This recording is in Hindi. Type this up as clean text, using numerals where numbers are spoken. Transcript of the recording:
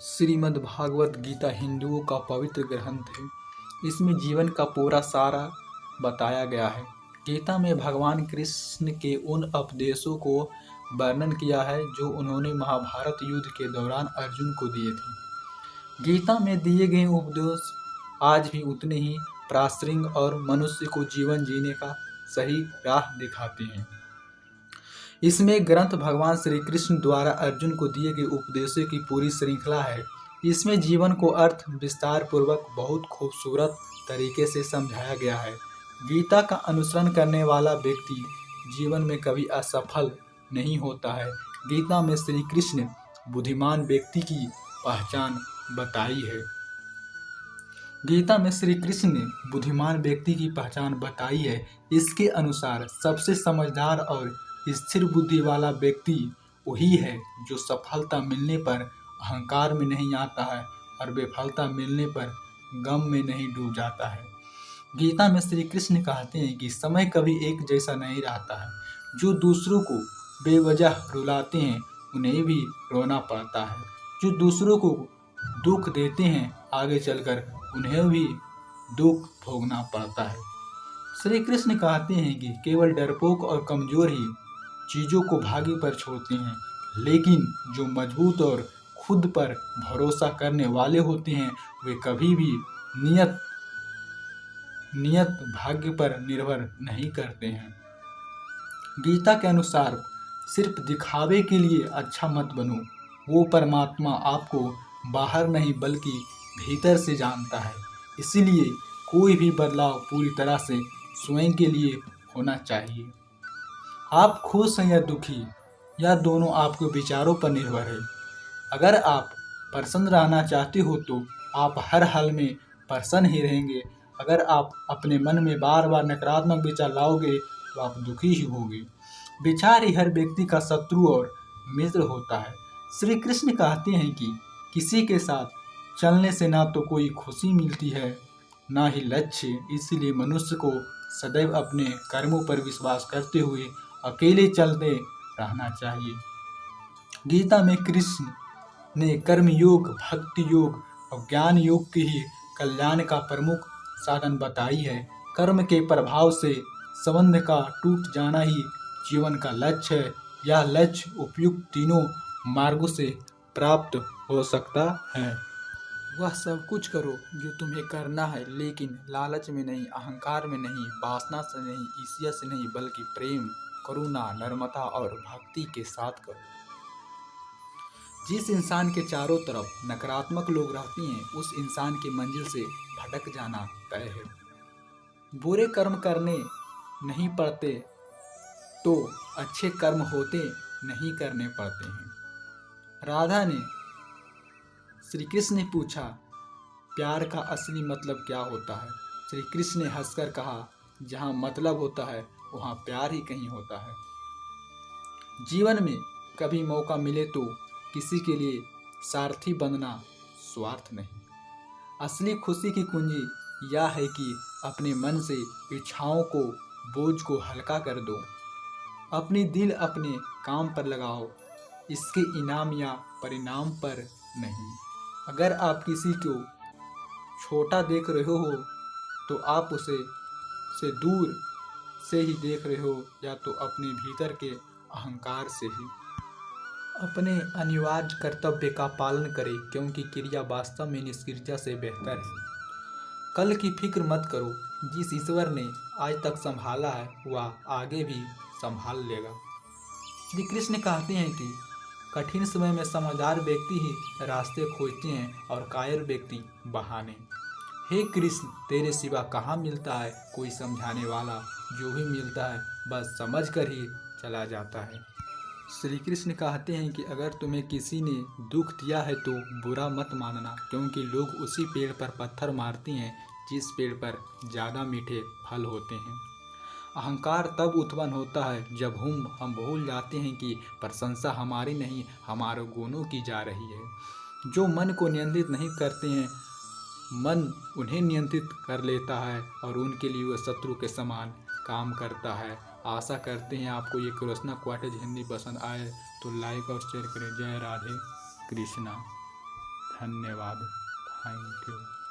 श्रीमद् भागवत गीता हिंदुओं का पवित्र ग्रंथ है। इसमें जीवन का पूरा सारा बताया गया है। गीता में भगवान कृष्ण के उन उपदेशों को वर्णन किया है जो उन्होंने महाभारत युद्ध के दौरान अर्जुन को दिए थे। गीता में दिए गए उपदेश आज भी उतने ही प्रासंगिक और मनुष्य को जीवन जीने का सही राह दिखाते हैं। इसमें ग्रंथ भगवान श्री कृष्ण द्वारा अर्जुन को दिए गए उपदेशों की पूरी श्रृंखला है। इसमें जीवन को अर्थ विस्तार पूर्वक बहुत खूबसूरत तरीके से समझाया गया है। गीता का अनुसरण करने वाला व्यक्ति जीवन में कभी असफल नहीं होता है। गीता में श्री कृष्ण बुद्धिमान व्यक्ति की पहचान बताई है। गीता में श्री कृष्ण ने बुद्धिमान व्यक्ति की पहचान बताई है। इसके अनुसार सबसे समझदार और स्थिर बुद्धि वाला व्यक्ति वही है जो सफलता मिलने पर अहंकार में नहीं आता है और विफलता मिलने पर गम में नहीं डूब जाता है। गीता में श्री कृष्ण कहते हैं कि समय कभी एक जैसा नहीं रहता है। जो दूसरों को बेवजह रुलाते हैं उन्हें भी रोना पड़ता है। जो दूसरों को दुख देते हैं आगे चलकर उन्हें भी दुख भोगना पड़ता है। श्री कृष्ण कहते हैं कि केवल डरपोक और कमजोर ही चीज़ों को भाग्य पर छोड़ते हैं, लेकिन जो मजबूत और खुद पर भरोसा करने वाले होते हैं वे कभी भी नियत भाग्य पर निर्भर नहीं करते हैं। गीता के अनुसार सिर्फ दिखावे के लिए अच्छा मत बनो। वो परमात्मा आपको बाहर नहीं बल्कि भीतर से जानता है। इसीलिए कोई भी बदलाव पूरी तरह से स्वयं के लिए होना चाहिए। आप खुश हैं या दुखी या दोनों आपके विचारों पर निर्भर है। अगर आप प्रसन्न रहना चाहते हो तो आप हर हाल में प्रसन्न ही रहेंगे। अगर आप अपने मन में बार बार नकारात्मक विचार लाओगे तो आप दुखी ही होगे। विचार ही हर व्यक्ति का शत्रु और मित्र होता है। श्री कृष्ण कहते हैं कि किसी के साथ चलने से ना तो कोई खुशी मिलती है ना ही लक्ष्य। इसलिए मनुष्य को सदैव अपने कर्मों पर विश्वास करते हुए अकेले चलते रहना चाहिए। गीता में कृष्ण ने कर्म योग, भक्ति योग और ज्ञान योग के ही कल्याण का प्रमुख साधन बताई है। कर्म के प्रभाव से संबंध का टूट जाना ही जीवन का लक्ष्य है। यह लक्ष्य उपयुक्त तीनों मार्गों से प्राप्त हो सकता है। वह सब कुछ करो जो तुम्हें करना है, लेकिन लालच में नहीं, अहंकार में नहीं, वासना से नहीं, ईर्ष्या से नहीं, बल्कि प्रेम, करुणा, नम्रता और भक्ति के साथ करो। जिस इंसान के चारों तरफ नकारात्मक लोग रहते हैं उस इंसान की मंजिल से भटक जाना तय है। बुरे कर्म करने नहीं पड़ते तो अच्छे कर्म होते नहीं करने पड़ते हैं। राधा ने श्री कृष्ण ने पूछा, प्यार का असली मतलब क्या होता है? श्री कृष्ण ने हंसकर कहा, जहाँ मतलब होता है वहाँ प्यार ही कहीं होता है। जीवन में कभी मौका मिले तो किसी के लिए सारथी बनना स्वार्थ नहीं। असली खुशी की कुंजी यह है कि अपने मन से इच्छाओं को, बोझ को हल्का कर दो। अपनी दिल अपने काम पर लगाओ, इसके इनाम या परिणाम पर नहीं। अगर आप किसी को छोटा देख रहे हो तो आप उसे दूर से ही देख रहे हो या तो अपने भीतर के अहंकार से ही। अपने अनिवार्य कर्तव्य का पालन करें क्योंकि क्रिया वास्तव में निष्क्रियता से बेहतर है। कल की फिक्र मत करो, जिस ईश्वर ने आज तक संभाला है वह आगे भी संभाल लेगा। श्री कृष्ण कहते हैं कि कठिन समय में समझदार व्यक्ति ही रास्ते खोजते हैं और कायर व्यक्ति बहाने। हे कृष्ण, तेरे सिवा कहाँ मिलता है कोई समझाने वाला? जो भी मिलता है बस समझ कर ही चला जाता है। श्री कृष्ण कहते हैं कि अगर तुम्हें किसी ने दुख दिया है तो बुरा मत मानना, क्योंकि लोग उसी पेड़ पर पत्थर मारते हैं जिस पेड़ पर ज़्यादा मीठे फल होते हैं। अहंकार तब उत्पन्न होता है जब हम भूल जाते हैं कि प्रशंसा हमारी नहीं हमारे गुणों की जा रही है। जो मन को नियंत्रित नहीं करते हैं मन उन्हें नियंत्रित कर लेता है और उनके लिए वह शत्रु के समान काम करता है। आशा करते हैं आपको ये कृष्णा क्वाटेज हिंदी पसंद आए तो लाइक और शेयर करें। जय राधे कृष्णा। धन्यवाद। Thank you.